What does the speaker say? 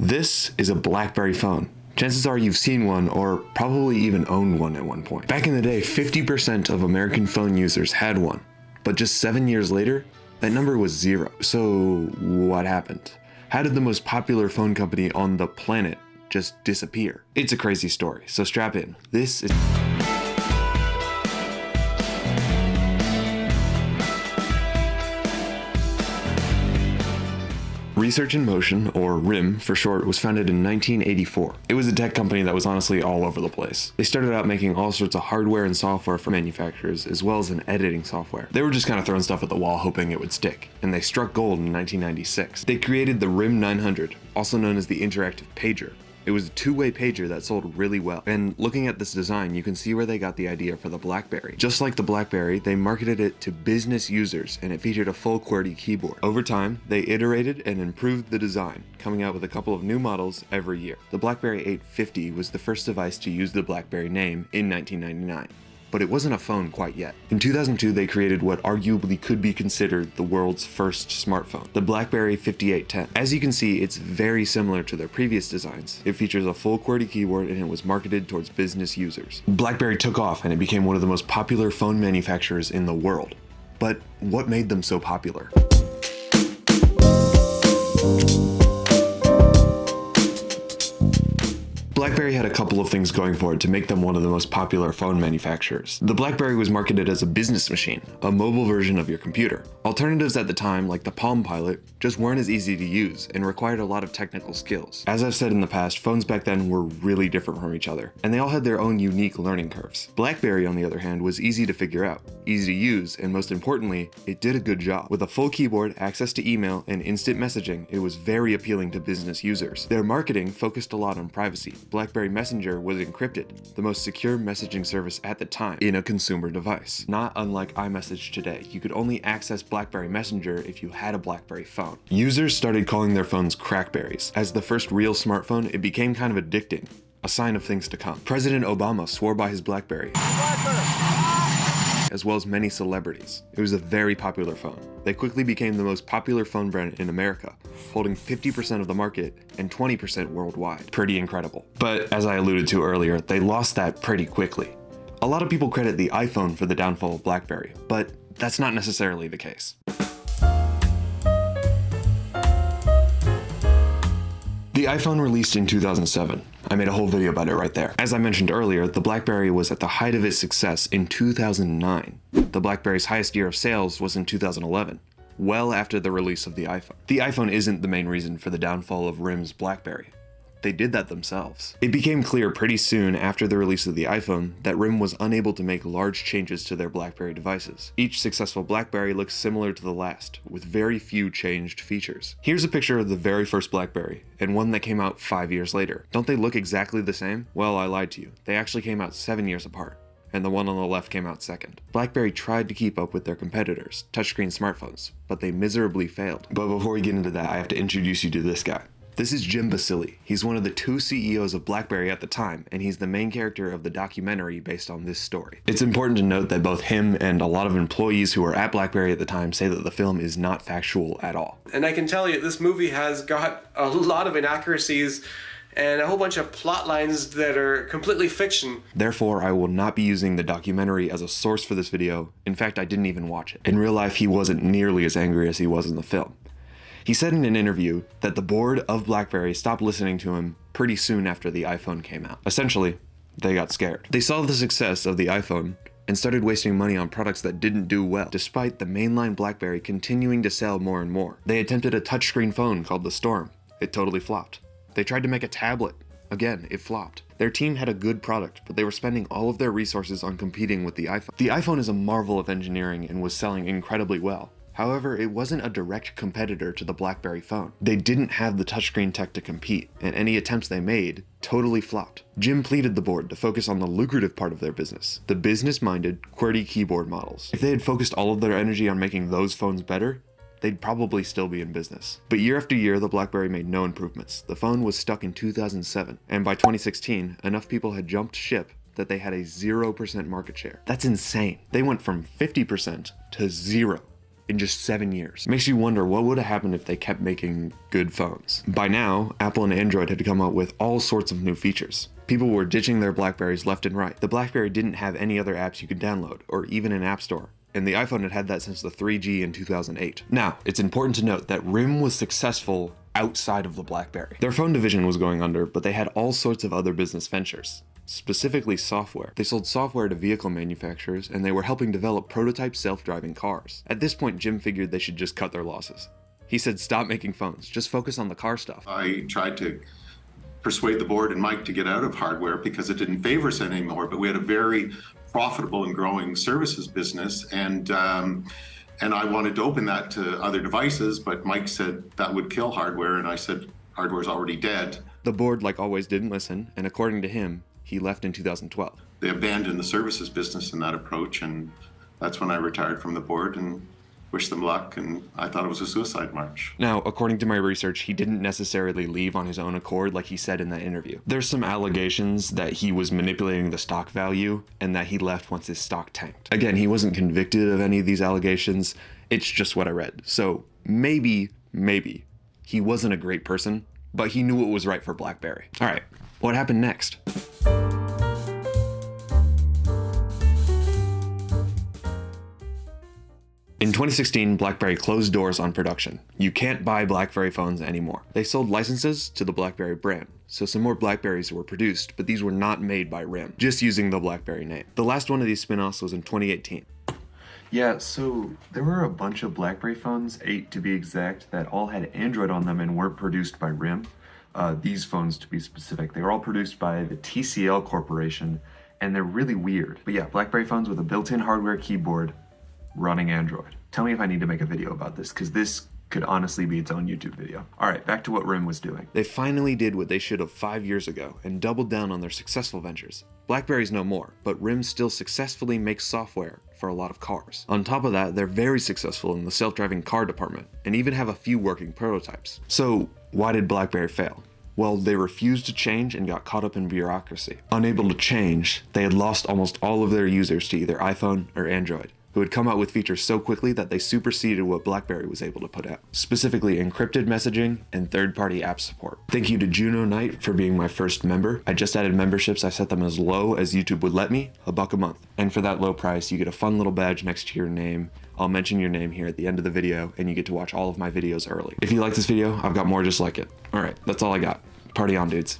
This is a BlackBerry phone. Chances are you've seen one or probably even owned one at one point. Back in the day, 50% of American phone users had one, but just 7 years later, that number was 0. So what happened? How did the most popular phone company on the planet just disappear? It's a crazy story, so strap in. This is... Research in Motion, or RIM for short, was founded in 1984. It was a tech company that was honestly all over the place. They started out making all sorts of hardware and software for manufacturers, as well as an editing software. They were just kind of throwing stuff at the wall hoping it would stick, and they struck gold in 1996. They created the RIM 900, also known as the Interactive Pager. It was a two-way pager that sold really well. And looking at this design, you can see where they got the idea for the BlackBerry. Just like the BlackBerry, they marketed it to business users, and it featured a full QWERTY keyboard. Over time, they iterated and improved the design, coming out with a couple of new models every year. The BlackBerry 850 was the first device to use the BlackBerry name in 1999. But it wasn't a phone quite yet. In 2002, they created what arguably could be considered the world's first smartphone, the BlackBerry 5810. As you can see, it's very similar to their previous designs. It features a full QWERTY keyboard and it was marketed towards business users. BlackBerry took off and it became one of the most popular phone manufacturers in the world. But what made them so popular? BlackBerry had a couple of things going for it to make them one of the most popular phone manufacturers. The BlackBerry was marketed as a business machine, a mobile version of your computer. Alternatives at the time, like the Palm Pilot, just weren't as easy to use and required a lot of technical skills. As I've said in the past, phones back then were really different from each other, and they all had their own unique learning curves. BlackBerry, on the other hand, was easy to figure out, easy to use, and most importantly, it did a good job. With a full keyboard, access to email, and instant messaging, it was very appealing to business users. Their marketing focused a lot on privacy. BlackBerry Messenger was encrypted, the most secure messaging service at the time in a consumer device. Not unlike iMessage today, you could only access BlackBerry Messenger if you had a BlackBerry phone. Users started calling their phones crackberries. As the first real smartphone, it became kind of addicting, a sign of things to come. President Obama swore by his BlackBerry, as well as many celebrities. It was a very popular phone. They quickly became the most popular phone brand in America, holding 50% of the market and 20% worldwide. Pretty incredible. But as I alluded to earlier, they lost that pretty quickly. A lot of people credit the iPhone for the downfall of BlackBerry, but that's not necessarily the case. The iPhone released in 2007. I made a whole video about it right there. As I mentioned earlier, the BlackBerry was at the height of its success in 2009. The BlackBerry's highest year of sales was in 2011, well after the release of the iPhone. The iPhone isn't the main reason for the downfall of RIM's BlackBerry. They did that themselves. It became clear pretty soon after the release of the iPhone that RIM was unable to make large changes to their BlackBerry devices. Each successful BlackBerry looks similar to the last, with very few changed features. Here's a picture of the very first BlackBerry, and one that came out 5 years later. Don't they look exactly the same? Well, I lied to you. They actually came out 7 years apart, and the one on the left came out second. BlackBerry tried to keep up with their competitors, touchscreen smartphones, but they miserably failed. But before we get into that, I have to introduce you to this guy. This is Jim Basile. He's one of the 2 CEOs of BlackBerry at the time, and he's the main character of the documentary based on this story. It's important to note that both him and a lot of employees who were at BlackBerry at the time say that the film is not factual at all. And I can tell you, this movie has got a lot of inaccuracies and a whole bunch of plot lines that are completely fiction. Therefore, I will not be using the documentary as a source for this video. In fact, I didn't even watch it. In real life, he wasn't nearly as angry as he was in the film. He said in an interview that the board of BlackBerry stopped listening to him pretty soon after the iPhone came out. Essentially, they got scared. They saw the success of the iPhone and started wasting money on products that didn't do well, despite the mainline BlackBerry continuing to sell more and more. They attempted a touchscreen phone called the Storm. It totally flopped. They tried to make a tablet. Again, it flopped. Their team had a good product, but they were spending all of their resources on competing with the iPhone. The iPhone is a marvel of engineering and was selling incredibly well. However, it wasn't a direct competitor to the BlackBerry phone. They didn't have the touchscreen tech to compete, and any attempts they made totally flopped. Jim pleaded the board to focus on the lucrative part of their business, the business-minded QWERTY keyboard models. If they had focused all of their energy on making those phones better, they'd probably still be in business. But year after year, the BlackBerry made no improvements. The phone was stuck in 2007, and by 2016, enough people had jumped ship that they had a 0% market share. That's insane. They went from 50% to 0 in just 7 years. Makes you wonder what would have happened if they kept making good phones. By now, Apple and Android had come out with all sorts of new features. People were ditching their Blackberries left and right. The Blackberry didn't have any other apps you could download, or even an app store, and the iPhone had had that since the 3G in 2008. Now, it's important to note that RIM was successful outside of the Blackberry. Their phone division was going under, but they had all sorts of other business ventures. Specifically software. They sold software to vehicle manufacturers, and they were helping develop prototype self-driving cars. At this point, Jim figured they should just cut their losses. He said, stop making phones, just focus on the car stuff. I tried to persuade the board and Mike to get out of hardware because it didn't favor us anymore, but we had a very profitable and growing services business, and I wanted to open that to other devices, but Mike said that would kill hardware, and I said, hardware's already dead. The board, like always, didn't listen, and according to him, he left in 2012. They abandoned the services business in that approach, and that's when I retired from the board and wished them luck, and I thought it was a suicide march. Now, according to my research, he didn't necessarily leave on his own accord like he said in that interview. There's some allegations that he was manipulating the stock value and that he left once his stock tanked. Again, he wasn't convicted of any of these allegations, it's just what I read. So maybe, he wasn't a great person, but he knew what was right for BlackBerry. All right, what happened next? In 2016, BlackBerry closed doors on production. You can't buy BlackBerry phones anymore. They sold licenses to the BlackBerry brand, so some more BlackBerrys were produced, but these were not made by RIM, just using the BlackBerry name. The last one of these spin-offs was in 2018. Yeah, so there were a bunch of BlackBerry phones, 8 to be exact, that all had Android on them and weren't produced by RIM. These phones, to be specific, they were all produced by the TCL Corporation, and they're really weird. But yeah, BlackBerry phones with a built-in hardware keyboard running Android. Tell me if I need to make a video about this, because this could honestly be its own YouTube video. All right, back to what RIM was doing. They finally did what they should have 5 years ago and doubled down on their successful ventures. BlackBerry's no more, but RIM still successfully makes software for a lot of cars. On top of that, they're very successful in the self-driving car department and even have a few working prototypes. So why did BlackBerry fail? Well, they refused to change and got caught up in bureaucracy. Unable to change, they had lost almost all of their users to either iPhone or Android, who had come out with features so quickly that they superseded what BlackBerry was able to put out, specifically encrypted messaging and third-party app support. Thank you to Juno Knight for being my first member. I just added memberships. I set them as low as YouTube would let me, $1 a month. And for that low price, you get a fun little badge next to your name. I'll mention your name here at the end of the video, and you get to watch all of my videos early. If you like this video, I've got more just like it. All right, that's all I got. Party on, dudes.